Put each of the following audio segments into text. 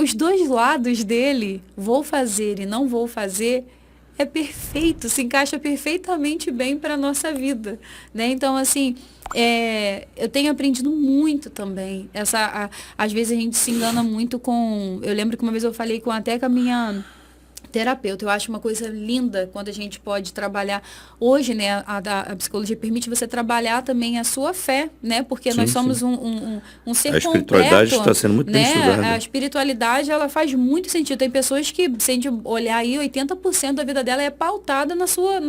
os dois lados dele, vou fazer e não vou fazer, é perfeito, se encaixa perfeitamente bem para a nossa vida, né? Então, assim, eu tenho aprendido muito também. Às vezes a gente se engana muito com. Eu lembro que uma vez eu falei até com a minha terapeuta. Eu acho uma coisa linda quando a gente pode trabalhar. Hoje, né, a psicologia permite você trabalhar também a sua fé, né? Porque nós Sim, somos sim. um A ser espiritualidade completo, está sendo muito bem né? A estudada. espiritualidade, ela faz muito sentido. Tem pessoas que, se a gente olhar aí, 80% da vida dela é pautada na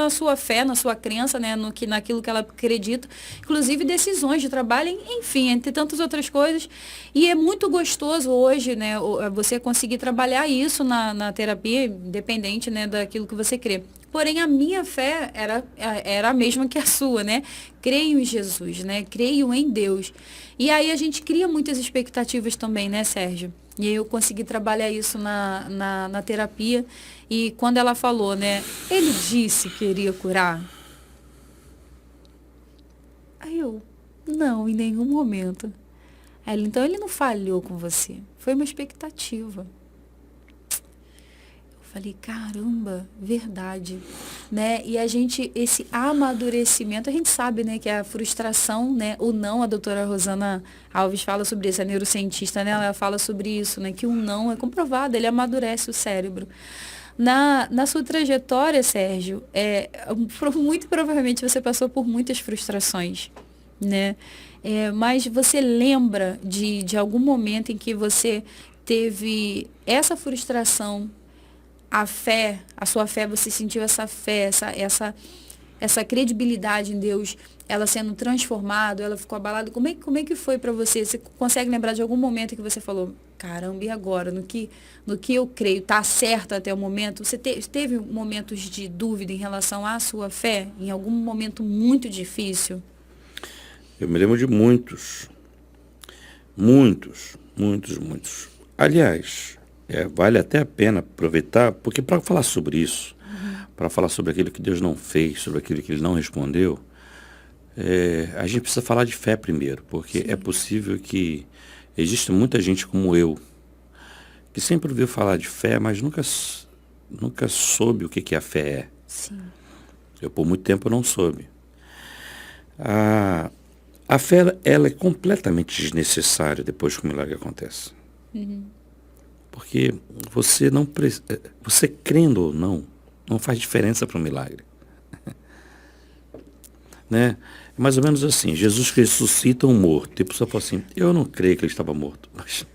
sua fé, na sua crença, né? Naquilo que ela acredita. Inclusive decisões de trabalho, enfim, entre tantas outras coisas. E é muito gostoso hoje, né? Você conseguir trabalhar isso na terapia, independente, né, daquilo que você crê. Porém, a minha fé era a mesma que a sua, né? Creio em Jesus, né? Creio em Deus. E aí a gente cria muitas expectativas também, né, Sérgio? E aí eu consegui trabalhar isso na terapia. E quando ela falou, né? Ele disse que iria curar. Aí eu, não, em nenhum momento. Aí ela, então ele não falhou com você. Foi uma expectativa. Falei, caramba, verdade, né? E a gente, esse amadurecimento, a gente sabe, né, que a frustração, né, o não, a doutora Rosana Alves fala sobre isso, a neurocientista, né, ela fala sobre isso, né, que o não é comprovado, ele amadurece o cérebro. Na sua trajetória, Sérgio, muito provavelmente você passou por muitas frustrações, né? Mas você lembra de algum momento em que você teve essa frustração, a sua fé, você sentiu essa fé, essa credibilidade em Deus, ela sendo transformada, ela ficou abalada. Como é que foi para você? Você consegue lembrar de algum momento que você falou, caramba, e agora? No que eu creio, está certo até o momento? Você teve momentos de dúvida em relação à sua fé? Em algum momento muito difícil? Eu me lembro de muitos. Muitos, muitos, muitos. Aliás, vale até a pena aproveitar, porque para falar sobre isso, para falar sobre aquilo que Deus não fez, sobre aquilo que Ele não respondeu, a gente precisa falar de fé primeiro, porque é Sim, possível que exista muita gente como eu, que sempre ouviu falar de fé, mas nunca soube o que a fé é. sim. Eu, por muito tempo, não soube. A, a fé, ela é completamente desnecessária depois que o milagre acontece. Uhum. Porque você crendo ou não faz diferença para o milagre. Né? É mais ou menos assim, Jesus ressuscita um morto. E a pessoa fala assim, eu não creio que ele estava morto. Mas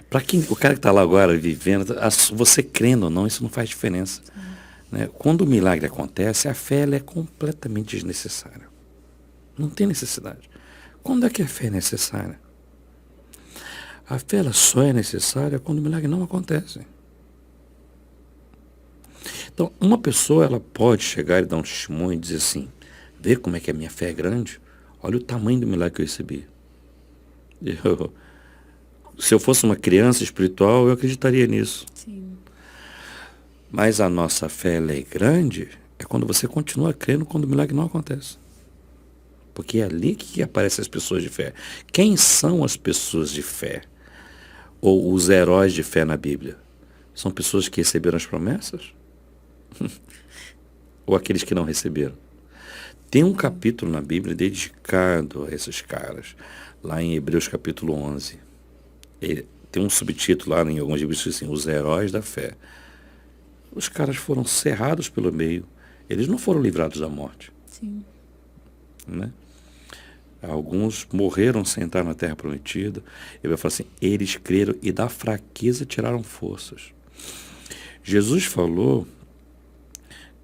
para quem o cara que está lá agora vivendo, você crendo ou não, isso não faz diferença. Sim. Né? Quando o milagre acontece, a fé ela é completamente desnecessária. Não tem necessidade. Quando é que a fé é necessária? A fé ela só é necessária quando o milagre não acontece. Então, uma pessoa ela pode chegar e dar um testemunho e dizer assim, vê como é que a minha fé é grande, olha o tamanho do milagre que eu recebi. Se eu fosse uma criança espiritual, eu acreditaria nisso. Sim. Mas a nossa fé ela é grande é quando você continua crendo quando o milagre não acontece. Porque é ali que aparecem as pessoas de fé. Quem são as pessoas de fé? Ou os heróis de fé na Bíblia? São pessoas que receberam as promessas? Ou aqueles que não receberam? Tem um capítulo na Bíblia dedicado a esses caras, lá em Hebreus capítulo 11. Tem um subtítulo lá em alguns livros assim, os heróis da fé. Os caras foram cerrados pelo meio, eles não foram livrados da morte. Sim. Né? Alguns morreram sem entrar na terra prometida. Ele vai falar assim, eles creram e da fraqueza tiraram forças. Jesus falou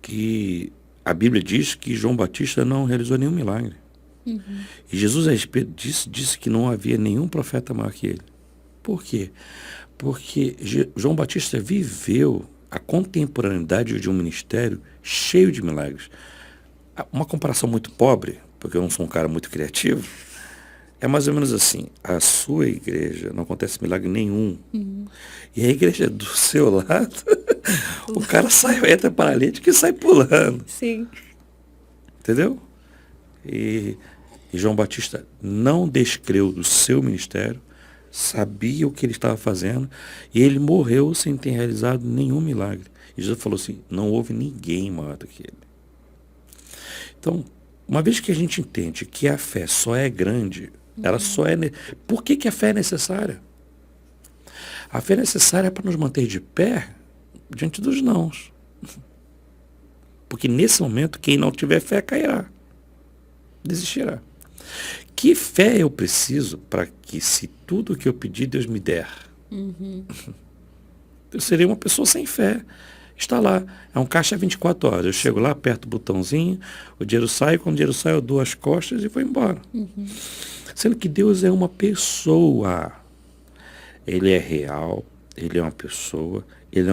que a Bíblia diz que João Batista não realizou nenhum milagre. Uhum. E Jesus a respeito disso disse que não havia nenhum profeta maior que ele. Por quê? Porque João Batista viveu a contemporaneidade de um ministério cheio de milagres. Uma comparação muito pobre, porque eu não sou um cara muito criativo, é mais ou menos assim, a sua igreja não acontece milagre nenhum. Uhum. E a igreja do seu lado, o cara entra paralítico e sai pulando. Sim. Entendeu? E João Batista não descreu do seu ministério sabia o que ele estava fazendo, e ele morreu sem ter realizado nenhum milagre. E Jesus falou assim, não houve ninguém maior do que ele. Então, uma vez que a gente entende que a fé só é grande, ela só é... Por que a fé é necessária? A fé é necessária para nos manter de pé diante dos nãos. Porque nesse momento, quem não tiver fé cairá, desistirá. Que fé eu preciso para que, se tudo o que eu pedir, Deus me der? Eu serei uma pessoa sem fé. Está lá, é um caixa 24 horas. Eu chego lá, aperto o botãozinho, o dinheiro sai, quando o dinheiro sai eu dou as costas e vou embora. Sendo que Deus é uma pessoa. Ele é real, ele é uma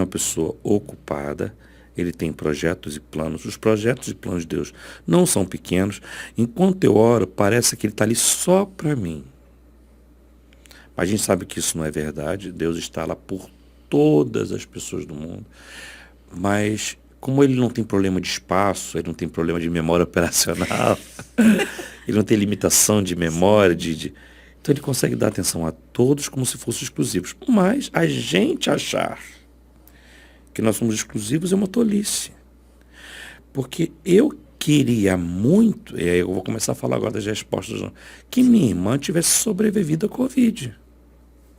pessoa ocupada, ele tem projetos e planos. Os projetos e planos de Deus não são pequenos. Enquanto eu oro, parece que ele está ali só para mim. Mas a gente sabe que isso não é verdade. Deus está lá por todas as pessoas do mundo. Mas como ele não tem problema de espaço, ele não tem problema de memória operacional, ele não tem limitação de memória, então ele consegue dar atenção a todos como se fossem exclusivos. Mas a gente achar que nós somos exclusivos é uma tolice. Porque eu queria muito, e aí eu vou começar a falar agora das respostas, que minha irmã tivesse sobrevivido à Covid.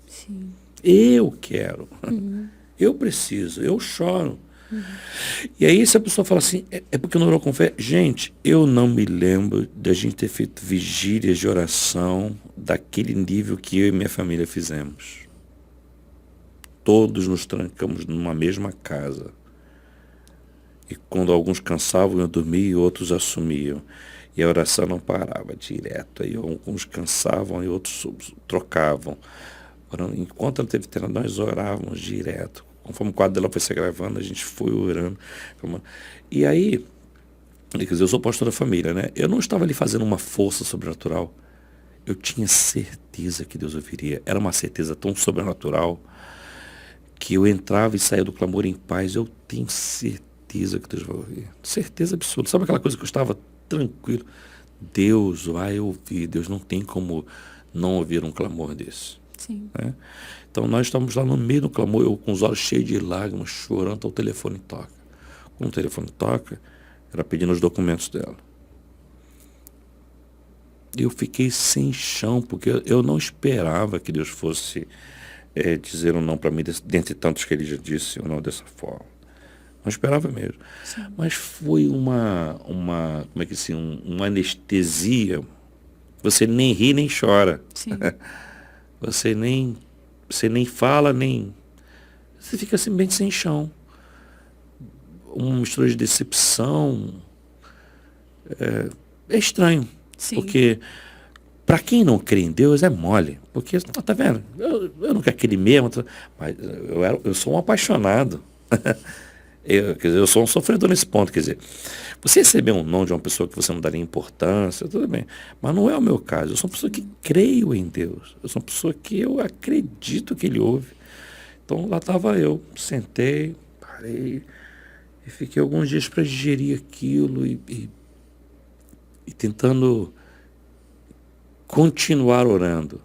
Sim. Eu quero. Eu preciso, eu choro. E aí se a pessoa fala assim, é porque eu não orou com fé. Gente, eu não me lembro da gente ter feito vigílias de oração daquele nível que eu e minha família fizemos. Todos nos trancamos numa mesma casa. E quando alguns cansavam, eu dormia e outros assumiam. E a oração não parava direto. Aí alguns cansavam e outros trocavam. Enquanto ela teve tempo, nós orávamos direto. Conforme o quadro dela foi se gravando, a gente foi orando. E aí, quer dizer, eu sou pastor da família, né? Eu não estava ali fazendo uma força sobrenatural. Eu tinha certeza que Deus ouviria. Era uma certeza tão sobrenatural que eu entrava e saía do clamor em paz. Eu tenho certeza que Deus vai ouvir. Certeza absoluta. Sabe aquela coisa que eu estava tranquilo? Deus vai ouvir. Deus não tem como não ouvir um clamor desse. Sim. Né? Então nós estamos lá no meio do clamor, eu com os olhos cheios de lágrimas, chorando, o telefone toca. Quando o telefone toca, era pedindo os documentos dela. Eu fiquei sem chão, porque eu não esperava que Deus fosse dizer um não para mim, dentre tantos que ele já disse, ou não dessa forma. Não esperava mesmo. Sim. Mas foi como é que assim, uma anestesia. Você nem ri, nem chora. Sim. Você nem fala, nem... Você fica assim bem sem chão. Uma mistura de decepção. É estranho. Sim. Porque para quem não crê em Deus é mole. Porque, tá vendo? Eu não quero aquele mesmo. Mas eu sou um apaixonado. Quer dizer, eu sou um sofredor nesse ponto. Quer dizer, você receber um não de uma pessoa que você não daria importância, tudo bem. Mas não é o meu caso. Eu sou uma pessoa que creio em Deus. Eu sou uma pessoa que eu acredito que Ele ouve. Então lá estava eu. Sentei, parei e fiquei alguns dias para digerir aquilo e tentando continuar orando.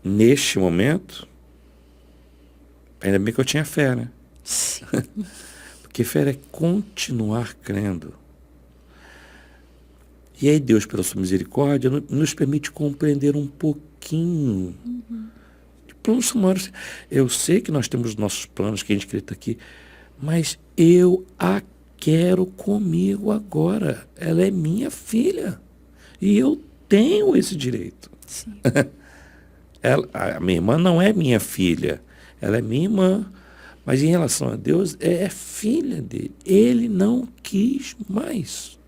Neste momento, ainda bem que eu tinha fé, né? Sim. Porque fé é continuar crendo. E aí Deus, pela sua misericórdia, nos permite compreender um pouquinho. De planos sumários. Eu sei que nós temos nossos planos, que a gente acredita aqui, mas eu a quero comigo agora. Ela é minha filha. E eu tenho esse direito. Sim. A minha irmã não é minha filha. Ela é minha irmã. Mas em relação a Deus, é filha dele. Ele não quis mais.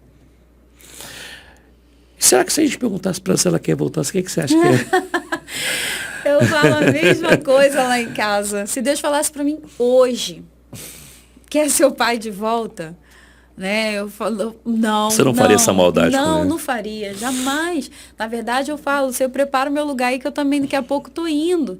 Será que se a gente perguntasse para ela se ela quer voltar, o que você acha que é? Eu falo a mesma coisa lá em casa. Se Deus falasse para mim hoje, quer seu pai de volta? Né? Eu falo, não. Você não faria essa maldade com Não, ele? não faria, jamais. Na verdade, eu falo, se eu preparo meu lugar aí que eu também daqui a pouco tô indo.